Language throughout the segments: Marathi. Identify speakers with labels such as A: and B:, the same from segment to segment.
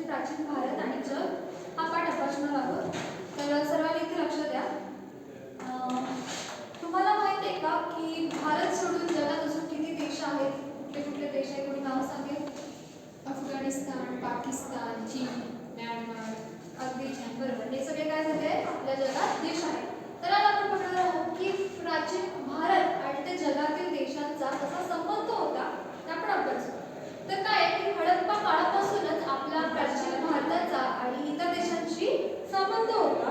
A: प्राचीन भारत आणि जग हा पाठ अभ्यासणार आहोत. तर सर्वांनी इथे लक्ष द्या. तुम्हाला माहिती आहे का की भारत सोडून जगात अजून किती देश आहेत? कुठले कुठले देश आहेत? कोणी नाव सांगेल?
B: अफगाणिस्तान, पाकिस्तान, चीन, म्यानमार.
A: अगदी छान, बरोबर. हे सगळे काय झाले? आपल्या जगात देश आहेत. तर आज आपण बघणार आहोत की प्राचीन भारत आणि त्या जगातील देशांचा कसा संबंध होता ते आपण अभ्यासू. तर काय की हडप्पा काळापासूनच आपला प्राचीन भारताचा आणि इतर देशांशी संबंध होता.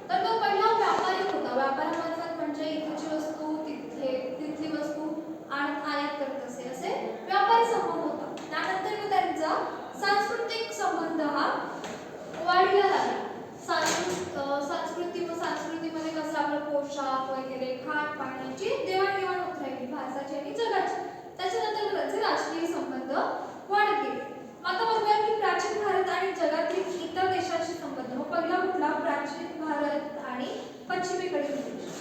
A: तर तो पहिला व्यापारिक होता. व्यापारामार्फत म्हणजे इथची वस्तू तिथली वस्तू आयात करत असे व्यापारी संबंध होता. त्यानंतर त्यांचा सांस्कृतिक संबंध हा वाढीला लागला. संस्कृतीमध्ये कसं आपलं पोशाख वगैरे खाण पाण्याची देवाणघेवाण होत राहिली भारताची आणि जगाची. त्याच्यानंतर त्याचे राजकीय संबंध वाढत गेले. आता बघूया की प्राचीन भारत आणि जगातील इतर देशांशी संबंध. मग पहिला कुठला? प्राचीन भारत आणि पश्चिमेकडील देश.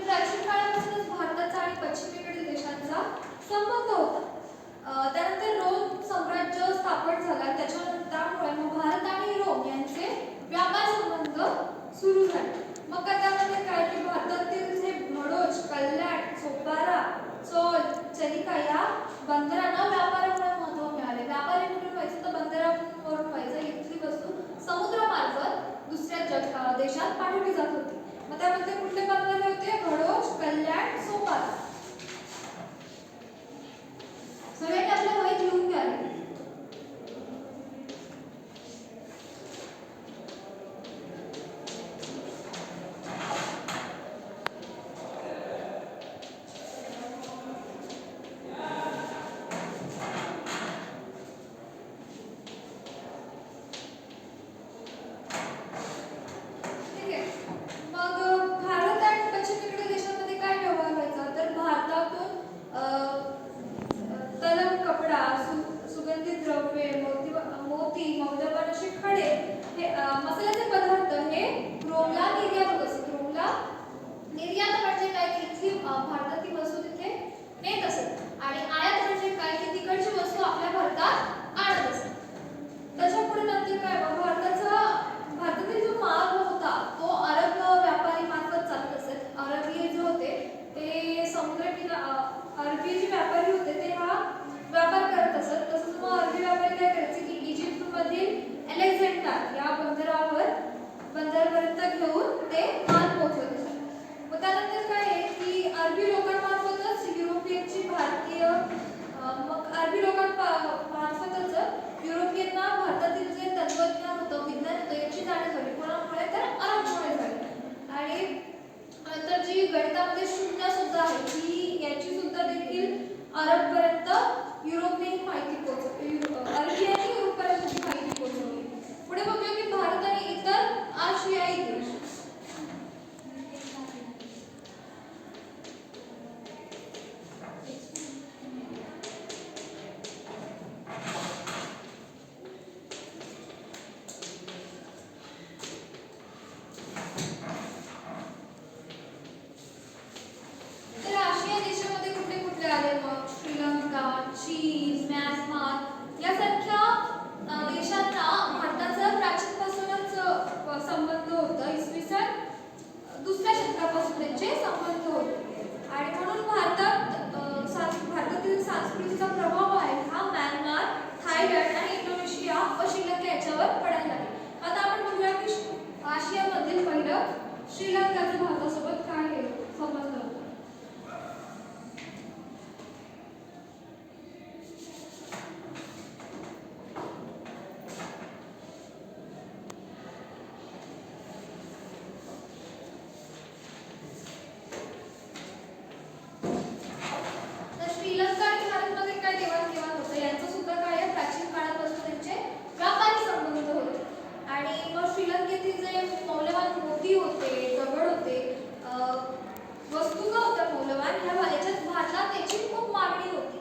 A: प्राचीन काळापासूनच भारताचा आणि पश्चिमेकडील देशांचा संबंध होता. त्यानंतर रोम साम्राज्य स्थापन झाला. त्यामुळे मग भारत आणि रोम यांचे व्यापार संबंध सुरू झाले. मग त्यामध्ये काय की भारतातील जे भडोच, कल्याण, सोपारा, चोल, चलिका या बंदरांना व्यापारामुळे महत्त्व मिळाले. व्यापारी कुठून व्हायचं? तर बंदरावरून व्हायचं. इथली वस्तू समुद्रामार्फत दुसऱ्या देशात पाठवली जात होती. मग त्यामध्ये कुठले बंदर होते? भडोच, कल्याण, सोपारा. सगळ्यांनी आपल्या वहीत लिहून घ्या. मौल्यवान असे खडे हे मसाल्याचे पदार्थ हे रोमला निर्यात होत असत. रोमला निर्यात म्हणजे काय की इथली भारतातील वस्तू तिथे नेत असत आणि आयात म्हणजे काय की तिकडची वस्तू आपल्या भारतात आणत असत. त्याच्यापुढे नंतर काय भारतातील जो माल होता तो अरब व्यापारी मार्फत चालत असत. अरबी जे होते ते अरबी जे व्यापारी होते ते हा व्यापार करत असत. तसंच मग अरबी व्यापारी काय करायचे की इजिप्तमधील अलेक्झांडर या बंदरापर्यंत घेऊन ते माल पोहोचवत असत. मग त्यानंतर काय आहे की अरबी लोकांमार्फतच युरोपियनना भारतातील जे तत्वज्ञान होतं, विज्ञान होतं याची जाणीव झाली. कोणामुळे? तर अरबमुळे झाली. आणि नंतर जी गणितामध्ये शून्य सुद्धा आहे ती याची सुद्धा देखील अरबपर्यंत युरोपने ही माहिती पोहोचवली. अरबियांनी युरोपपर्यंत ही माहिती पोहोचवली. पुढे बघूया की भारत आणि इतर आशियाई देश. तर आशिया देशामध्ये कुठले कुठले आले? मग श्रीलंका, चीन, म्यानमार यासारख्या श्रीलंकाचा भारतासोबत काय संबंध होता? तर श्रीलंका आणि भारतमध्ये काय देवाणघेवाण होतं यांचं सुद्धा काय आहे, प्राचीन काळापासून त्यांचे व्यापारी संबंध होते. आणि मग श्रीलंकेतील जे मौल्यवान मोती होते, दगड होते, वस्तू का होत्या मौल्यवान, याच्यात भारतात त्याची खूप मागणी होती.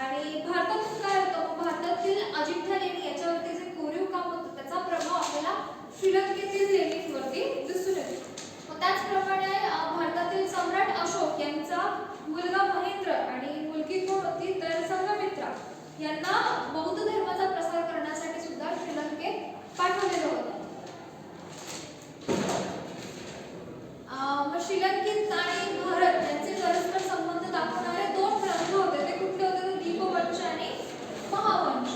A: आणि भारतातून काय होतं, मग भारतातील अजिंठा लेणी याच्यावरती जे कोरीव काम होतं त्याचा प्रभाव आपल्याला श्रीलंकेतील लेणींवरती दिसून येतो. मग त्याचप्रमाणे भारतातील सम्राट अशोक यांचा मुलगा महेंद्र आणि मुलगी कोण होती तर संघमित्रा यांना बौद्ध धर्माचा प्रसार करण्यासाठी सुद्धा श्रीलंकेत पाठवलेलं होतं. मग श्रीलंकेत आणि भारत यांचे परस्पर संबंध दाखवणारे दोन ग्रंथ होते. ते कुठले होते तर दीपवंश आणि महावंश.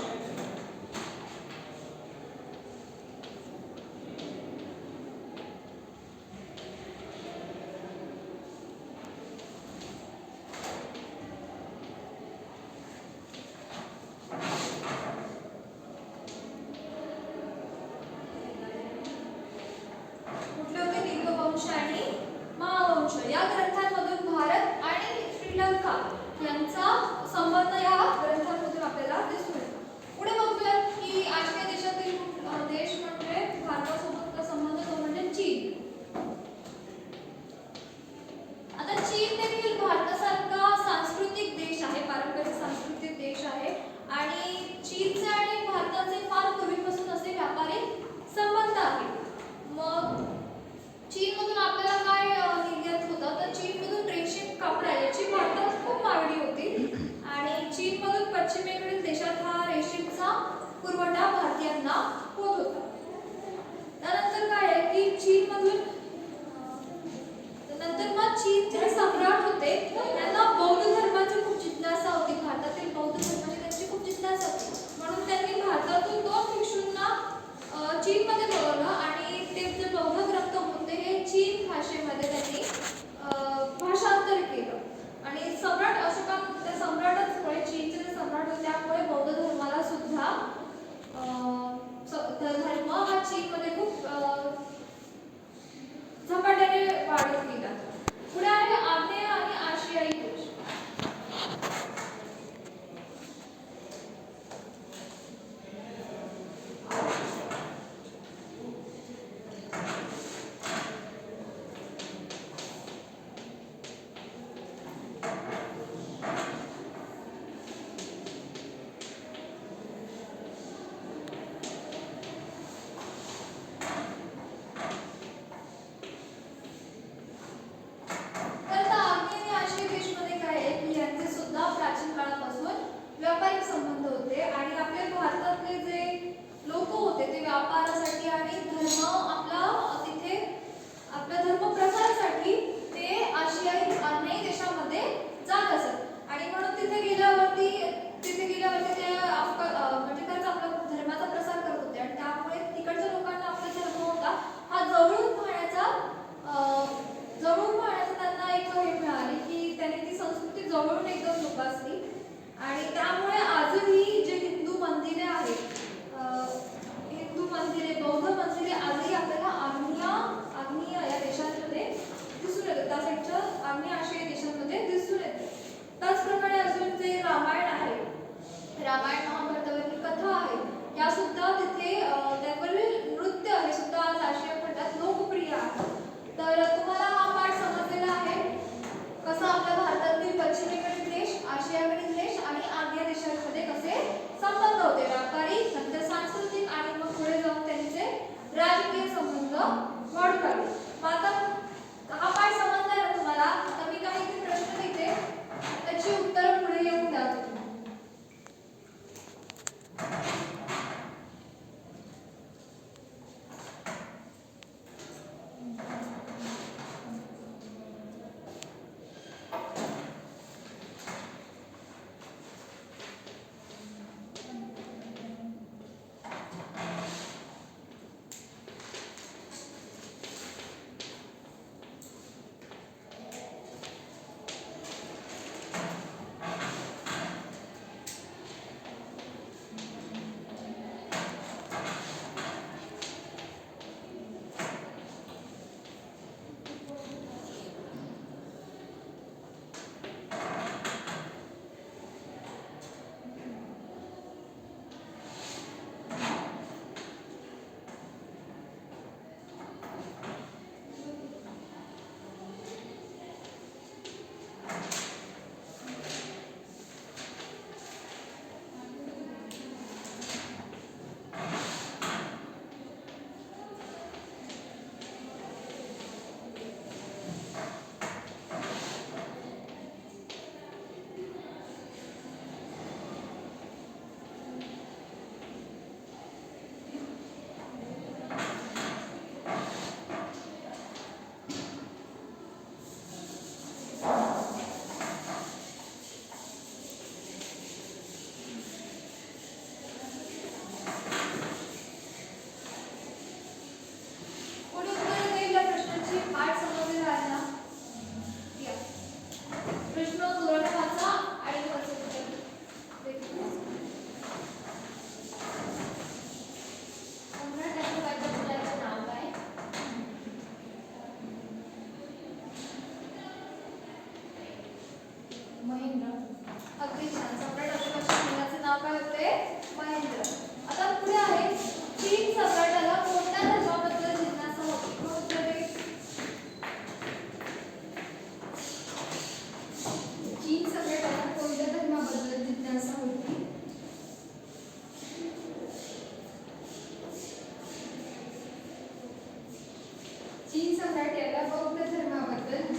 A: कुठले होते दीपवंश आणि महावंश. या ग्रंथांमधून भारत आणि श्रीलंका यांचा संबंध या ग्रंथांमधून आपल्याला दिसून येतो. पुढे बघूया की आशिया देशातील देश म्हणजे भारतासोबतचा संबंध तो म्हणजे चीन. आता चीन देखील भारतासारखा सांस्कृतिक देश आहे, पारंपरिक सांस्कृतिक देश आहे. आणि चीनचे आणि भारताचे फार पूर्वीपासून असे व्यापारी संबंध आहेत. मग चीनमधून आपल्याला काय निर्यात होतं तर चीनमधून रेशीम कापडा याची भारतात खूप मागणी होती. आणि चीनमधून पश्चिमेकडील देशात हा रेशीमचा पुरवठा भारतीयांना होत होता. त्यानंतर काय आहे की चीनमधून नंतर मग चीनचे सम्राट होते त्यांना बौद्ध धर्माची खूप जिज्ञासा होती. भारतातील बौद्ध धर्माची त्यांची खूप जिज्ञासा होती. म्हणून त्यांनी भारतातून 2 भिक्षूंना चीनमध्ये बोलवलं आणि ते जे बौद्ध ग्रंथ होते हे चीन भाषेमध्ये त्यांनी भाषांतर केलं. आणि सम्राट अशोकान त्या सम्राटचमुळे चीनचे जे सम्राट होते त्यामुळे बौद्ध धर्माला सुद्धा धर्म हा चीनमध्ये खूप झपाट्याने वाढत गेला. पुढे आहे आग्नेय आणि आशियाई देश.
B: महेंद्र.
A: अगदी छान. सम्राट अशोकाच्या मुलाचे नाव काय होते? महेंद्र. आता पुढे आहे चीन सम्राटाला कोणत्या धर्माबद्दल जिज्ञासा होती? कोण उत्तर देईल?
B: चीन सम्राटाला कोणत्या धर्माबद्दल जिज्ञासा होती? चीन सम्राट याला बौद्ध धर्माबद्दल